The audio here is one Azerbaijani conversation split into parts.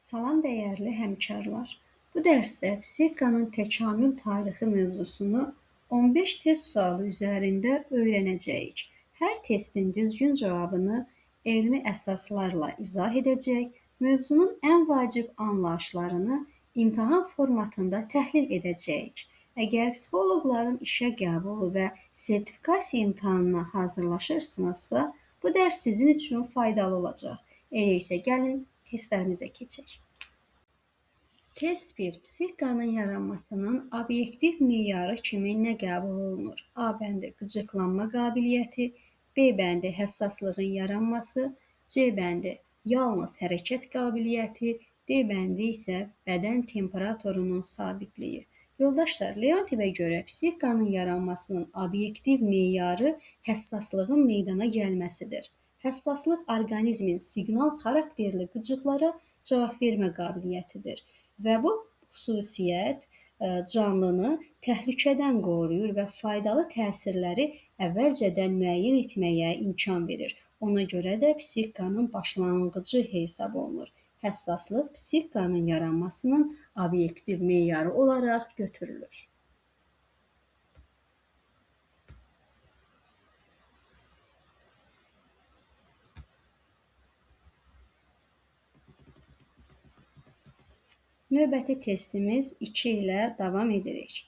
Salam dəyərli həmkarlar. Bu dərsdə psixikanın təkamül tarixi mövzusunu 15 test sualı üzərində öyrənəcəyik. Hər testin düzgün cavabını elmi əsaslarla izah edəcək, mövzunun ən vacib anlayışlarını imtahan formatında təhlil edəcəyik. Əgər psixoloqların işə qəbulu və sertifikasiya imtahanına hazırlaşırsınızsa, bu dərs sizin üçün faydalı olacaq. Elə isə gəlin testlərimizə keçək. Test 1. Psixikanın yaranmasının obyektiv meyarı kimi nə qəbul olunur? A bəndi qıcıqlanma qabiliyyəti, B bəndi həssaslığın yaranması, C bəndi yalnız hərəkət qabiliyyəti, D bəndi isə bədən temperaturunun sabitliyi. Yoldaşlar, Leontivə görə psixikanın yaranmasının obyektiv meyarı həssaslığın meydana gəlməsidir. Həssaslıq orqanizmin siqnal xarakterli qıcıqlara cavab vermə qabiliyyətidir və bu xüsusiyyət canlını təhlükədən qoruyur və faydalı təsirləri əvvəlcədən müəyyən etməyə imkan verir. Ona görə də psixikanın başlanğıcı hesab olunur. Həssaslıq psixikanın yaranmasının obyektiv meyarı olaraq götürülür. Növbəti testimiz 2 ilə davam edirik.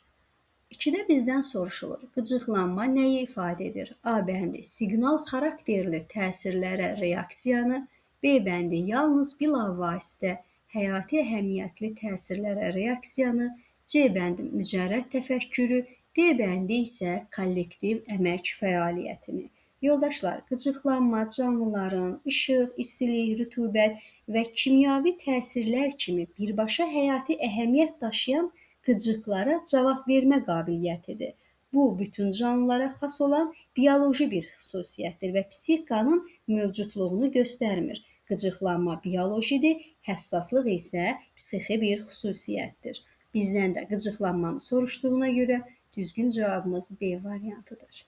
2-də bizdən soruşulur. Qıcıqlanma nəyi ifadə edir? A bəndi siqnal xarakterli təsirlərə reaksiyanı, B bəndi yalnız bilavasitə həyati əhəmiyyətli təsirlərə reaksiyanı, C bəndi mücərrəd təfəkkürü, D bəndi isə kollektiv əmək fəaliyyətini. Yoldaşlar, qıcıqlanma canlıların işıq, istilik, rütubət və kimyəvi təsirlər kimi birbaşa həyati əhəmiyyət daşıyan qıcıqlara cavab vermə qabiliyyətidir. Bu, bütün canlılara xas olan bioloji bir xüsusiyyətdir və psixikanın mövcudluğunu göstərmir. Qıcıqlanma biolojidir, həssaslıq isə psixi bir xüsusiyyətdir. Bizdən də qıcıqlanmanı soruşduğuna görə düzgün cavabımız B variantıdır.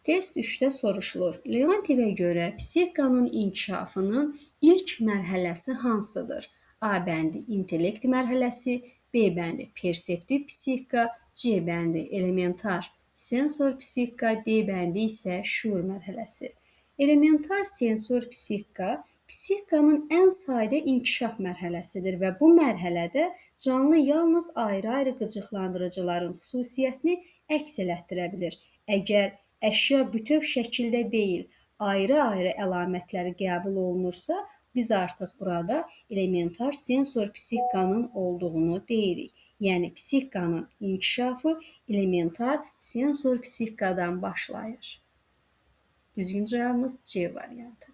Test 3-də soruşulur. Leontivə görə psixikanın inkişafının ilk mərhələsi hansıdır? A bəndi intellekt mərhələsi, B bəndi perseptiv psixika, C bəndi elementar sensor psixika, D bəndi isə şuur mərhələsi. Elementar sensor psixika psixikanın ən sadə inkişaf mərhələsidir və bu mərhələdə canlı yalnız ayrı-ayrı qıcıqlandırıcıların xüsusiyyətini əks elətdirə bilir. Əgər əşya bütöv şəkildə deyil, ayrı-ayrı əlamətləri qəbul olunursa, biz artıq burada elementar sensor psixikanın olduğunu deyirik. Yəni, psixikanın inkişafı elementar sensor psixikadan başlayır. Düzgün cavabımız C variantı.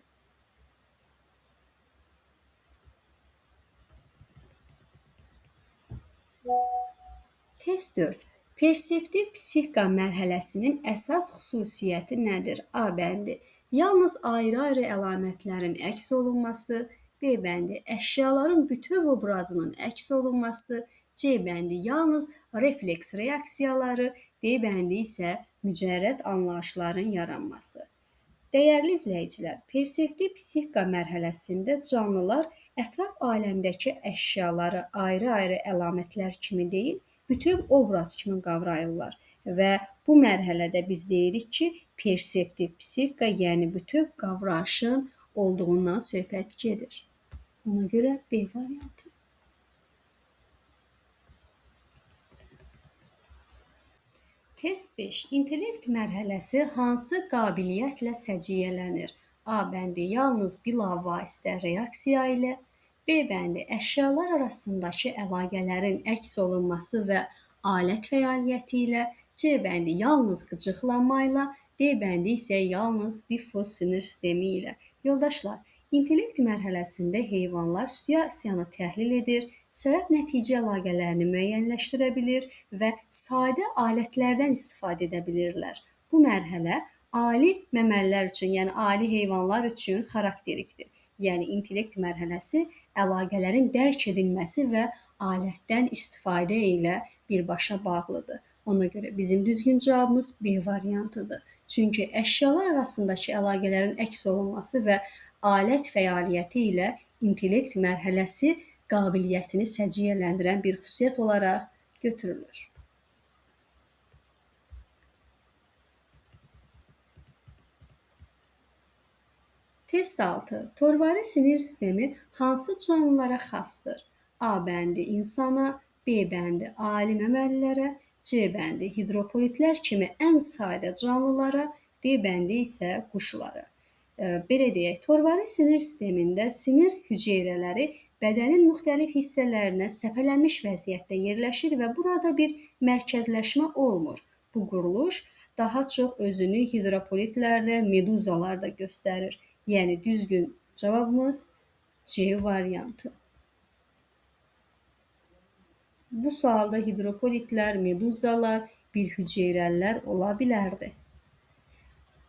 Test 4. Perseptiv psixika mərhələsinin əsas xüsusiyyəti nədir? A bəndi yalnız ayrı-ayrı əlamətlərin əks olunması, B bəndi əşyaların bütöv obrazının əks olunması, C bəndi yalnız refleks reaksiyaları, D bəndi isə mücərrəd anlayışların yaranması. Dəyərli izləyicilər, perseptiv psixika mərhələsində canlılar ətraf aləmdəki əşyaları ayrı-ayrı əlamətlər kimi deyil, bütöv obraz kimi qavrayırlar və bu mərhələdə biz deyirik ki, perseptiv psixika, yəni bütöv qavrayışın olduğundan söhbət gedir. Ona görə B variantı. Test 5. İntellekt mərhələsi hansı qabiliyyətlə səciyyələnir? A bəndi yalnız bilavasitə reaksiya ilə, B bəndi əşyalar arasındakı əlaqələrin əks olunması və alət fəaliyyəti ilə, C bəndi yalnız qıcıqlanma ilə, D bəndi isə yalnız diffuz sinir sistemi ilə. Yoldaşlar, intellekt mərhələsində heyvanlar situasiyanı təhlil edir, səbəb-nəticə əlaqələrini müəyyənləşdirə bilir və sadə alətlərdən istifadə edə bilirlər. Bu mərhələ ali məməlilər üçün, yəni ali heyvanlar üçün xarakterikdir. Yəni, intellekt mərhələsi əlaqələrin dərk edilməsi və alətdən istifadə ilə birbaşa bağlıdır. Ona görə bizim düzgün cavabımız B variantıdır. Çünki əşyalar arasındakı əlaqələrin əks olunması və alət fəaliyyəti ilə intellekt mərhələsi qabiliyyətini səciyyələndirən bir xüsusiyyət olaraq götürülür. Test 6. Torvari sinir sistemi hansı canlılara xasdır? A bəndi insana, B bəndi ali məməlilərə, C bəndi hidropolitlər kimi ən sadə canlılara, D bəndi isə quşlara. Belə deyək, torvari sinir sistemində sinir hüceyrələri bədənin müxtəlif hissələrinə səpələnmiş vəziyyətdə yerləşir və burada bir mərkəzləşmə olmur. Bu quruluş daha çox özünü hidropolitlərdə, meduzalarda göstərir. Yəni düzgün cavabımız C variantı. Bu sualda hidropolitlər, meduzalar, bir hüceyrəlilər ola bilərdi.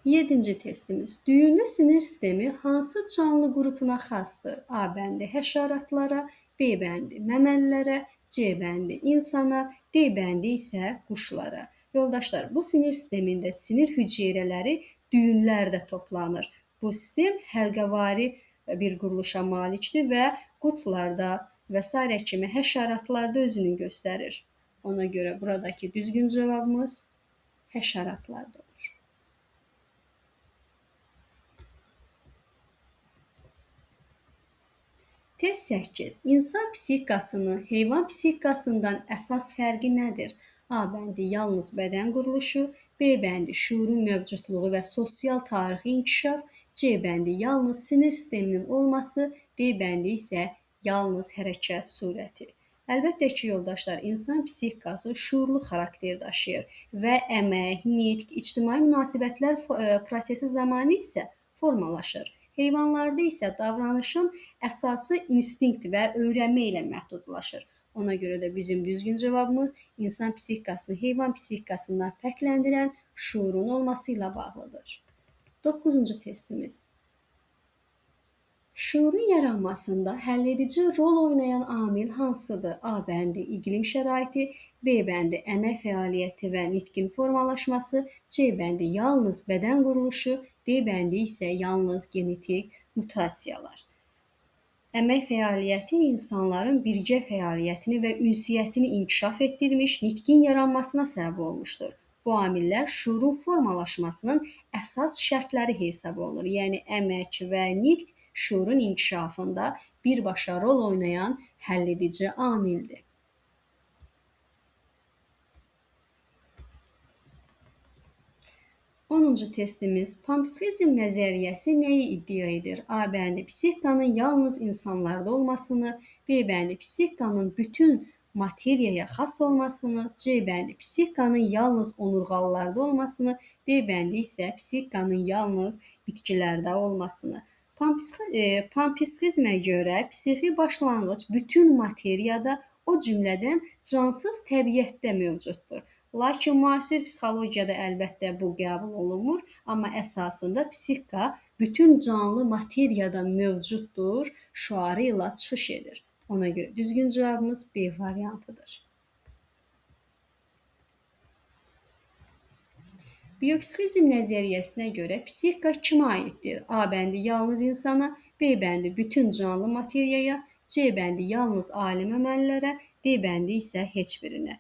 7-ci testimiz. Düyünlü sinir sistemi hansı canlı qrupuna xasdır? A bəndi həşəratlara, B bəndi məməlilərə, C bəndi insana, D bəndi isə quşlara. Yoldaşlar, bu sinir sistemində sinir hüceyrələri düyünlərdə toplanır. Bu sistem həlqəvari bir quruluşa malikdir və qurdlarda və s. kimi həşəratlarda özünü göstərir. Ona görə buradakı düzgün cavabımız həşəratlardır. Test 8. İnsan psixikasının heyvan psixikasından əsas fərqi nədir? A bəndi yalnız bədən quruluşu, B bəndi şuurun mövcudluğu və sosial tarixi inkişaf, C bəndi yalnız sinir sisteminin olması, D bəndi isə yalnız hərəkət surəti. Əlbəttə ki, yoldaşlar, insan psixikası şuurlu xarakter daşıyır və əmək, nitq, ictimai münasibətlər prosesi zamanı isə formalaşır. Heyvanlarda isə davranışın əsası instinkt və öyrənmə ilə məhdudlaşır. Ona görə də bizim düzgün cavabımız insan psixikasını heyvan psixikasından fərqləndirən şuurun olması ilə bağlıdır. 9-cu testimiz. Şuurun yaranmasında həlledici rol oynayan amil hansıdır? A bəndi iqlim şəraiti, B bəndi əmək fəaliyyəti və nitqin formalaşması, C bəndi yalnız bədən quruluşu, D bəndi isə yalnız genetik mutasiyalar. Əmək fəaliyyəti insanların birgə fəaliyyətini və ünsiyyətini inkişaf etdirmiş, nitqin yaranmasına səbəb olmuşdur. Bu amillər şuurun formalaşmasının əsas şərtləri hesab olunur. Yəni əmək və nitq şuurun inkişafında birbaşa rol oynayan həlledici amildir. 10-cu testimiz. Panpsixizm nəzəriyyəsi nəyi iddia edir? A bəndi psixikanın yalnız insanlarda olmasını, B bəndi psixikanın bütün materiyaya xas olmasını, C bəndi psixikanın yalnız onurğalılarda olmasını, D bəndi isə psixikanın yalnız bitkilərdə olmasını. Panpsixizmə görə psixi başlanğıc bütün materiyada, o cümlədən cansız təbiətdə mövcuddur. Lakin müasir psixologiyada əlbəttə bu qəbul olunmur, amma əsasında psixika bütün canlı materiyada mövcuddur şüarı ilə çıxış edir. Ona görə düzgün cavabımız B variantıdır. Biopsixizm nəzəriyyəsinə görə psixika kimə aiddir? A bəndi yalnız insana, B bəndi bütün canlı materiyaya, C bəndi yalnız ali məməlilərə, D bəndi isə heç birinə.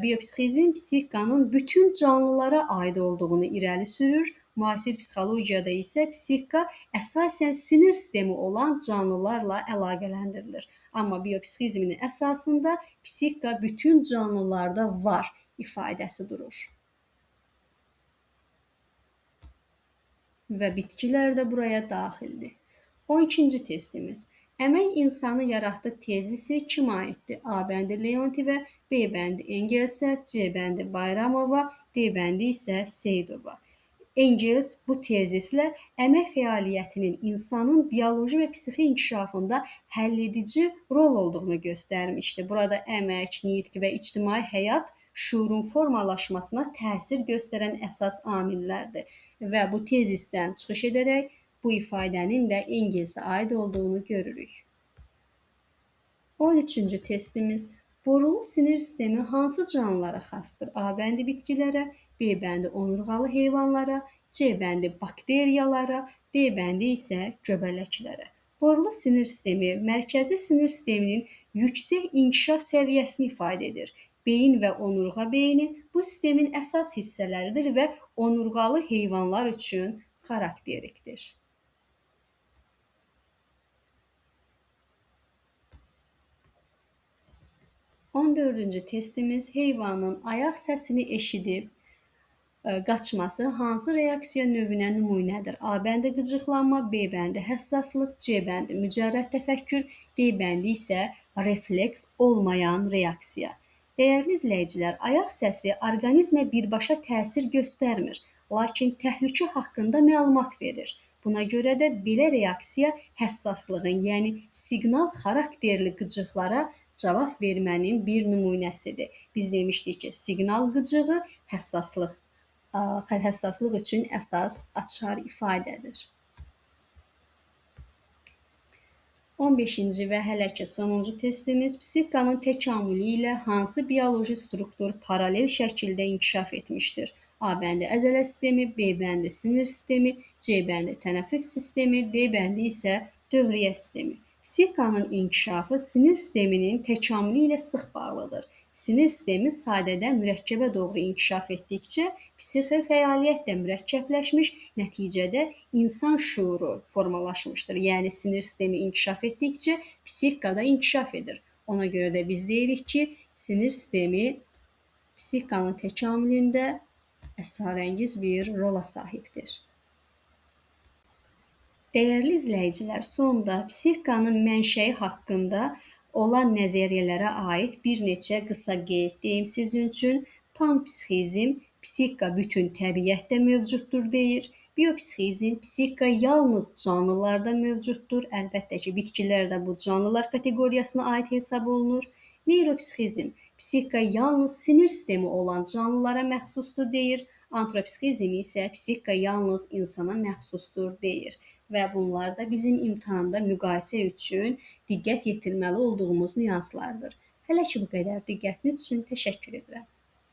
Biopsixizm psixikanın bütün canlılara aid olduğunu irəli sürür. Müasir psixologiyada isə psixika əsasən sinir sistemi olan canlılarla əlaqələndirilir. Amma biopsixizmin əsasında psixika bütün canlılarda var ifadəsi durur. Və bitkilər də buraya daxildir. 12-ci testimiz. Əmək insanı yaratdı tezisi kimə aiddir? A bəndi Leontivə, B bəndi Engelsə, C bəndi Bayramova, D bəndi isə Seydova. Engels bu tezislə əmək fəaliyyətinin insanın bioloji və psixi inkişafında həlledici rol olduğunu göstərmişdi. Burada əmək, nitq və ictimai həyat şuurun formalaşmasına təsir göstərən əsas amillərdir. Və bu tezisdən çıxış edərək bu ifadənin də Engelsə aid olduğunu görürük. 13-cü testimiz. Borulu sinir sistemi hansı canlılara xasdır? A bəndi bitkilərə, B bəndi onurğalı heyvanlara, C bəndi bakteriyalara, D bəndi isə göbələklərə. Borulu sinir sistemi mərkəzi sinir sisteminin yüksək inkişaf səviyyəsini ifadə edir. Beyin və onurğa beyni bu sistemin əsas hissələridir və onurğalı heyvanlar üçün xarakterikdir. 14-cü testimiz heyvanın ayaq səsini eşidib qaçması hansı reaksiya növünə nümunədir? A bəndi qıcıqlanma, B bəndi həssaslıq, C bəndi mücərrəd təfəkkür, D bəndi isə refleks olmayan reaksiya. Dəyərli izləyicilər, ayaq səsi orqanizmə birbaşa təsir göstərmir, lakin təhlükə haqqında məlumat verir. Buna görə də belə reaksiya həssaslığın, yəni siqnal xarakterli qıcıqlara cavab vermənin bir nümunəsidir. Biz demişdik ki, siqnal qıcığı həssaslıq üçün əsas açar ifadədir. 15-ci və hələ ki sonuncu testimiz psixikanın təkamülü ilə hansı bioloji struktur paralel şəkildə inkişaf etmişdir? A bəndi əzələ sistemi, B bəndi sinir sistemi, C bəndi tənəffüs sistemi, D bəndi isə dövriyyə sistemi. Psixikanın inkişafı sinir sisteminin təkamülü ilə sıx bağlıdır. Sinir sistemi sadədən mürəkkəbə doğru inkişaf etdikcə psixi fəaliyyət də mürəkkəbləşmiş, nəticədə insan şüuru formalaşmışdır. Yəni sinir sistemi inkişaf etdikcə psixika da inkişaf edir. Ona görə də biz deyirik ki, sinir sistemi psixikanın təkamülündə əsrarəngiz bir rola sahibdir. Dəyərli izləyicilər, sonda psixikanın mənşəyi haqqında olan nəzəriyyələrə aid bir neçə qısa qeyd deyim sizin üçün. Panpsixizm, psixika bütün təbiətdə mövcuddur deyir. Biopsixizm, psixika yalnız canlılarda mövcuddur. Əlbəttə ki, bitkilər də bu canlılar kateqoriyasına aid hesab olunur. Neyropsixizm, psixika yalnız sinir sistemi olan canlılara məxsusdur deyir. Antropsixizm isə psixika yalnız insana məxsusdur deyir. Və bunlar da bizim imtahanda müqayisə üçün diqqət yetirməli olduğumuz nüanslardır. Hələ ki bu qədər diqqətiniz üçün təşəkkür edirəm.